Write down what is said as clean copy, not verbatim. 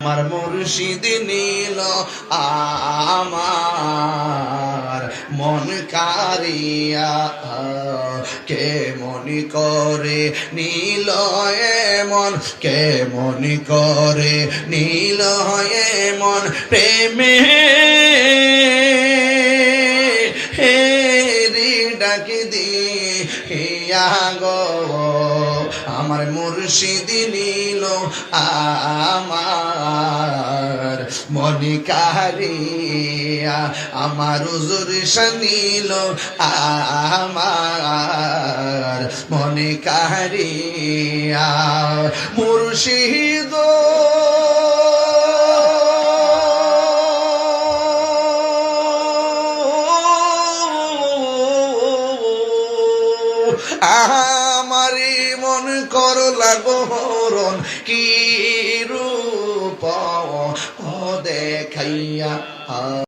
আমার মুর্শিদ নীল আমার মন কারিয়া কে মনি করে নীল এমন কে মনি করে নীল এমন প্রেমে হেরি ডাকি দিয়া গো আমার মুর্শিদ নীল আমার মনি কারিয়া আমার হুজুর শানিল আমার মনি কারিয়া মুর্শিদ আমারি মন করলা গহরণ কি রূপ দেখাইয়া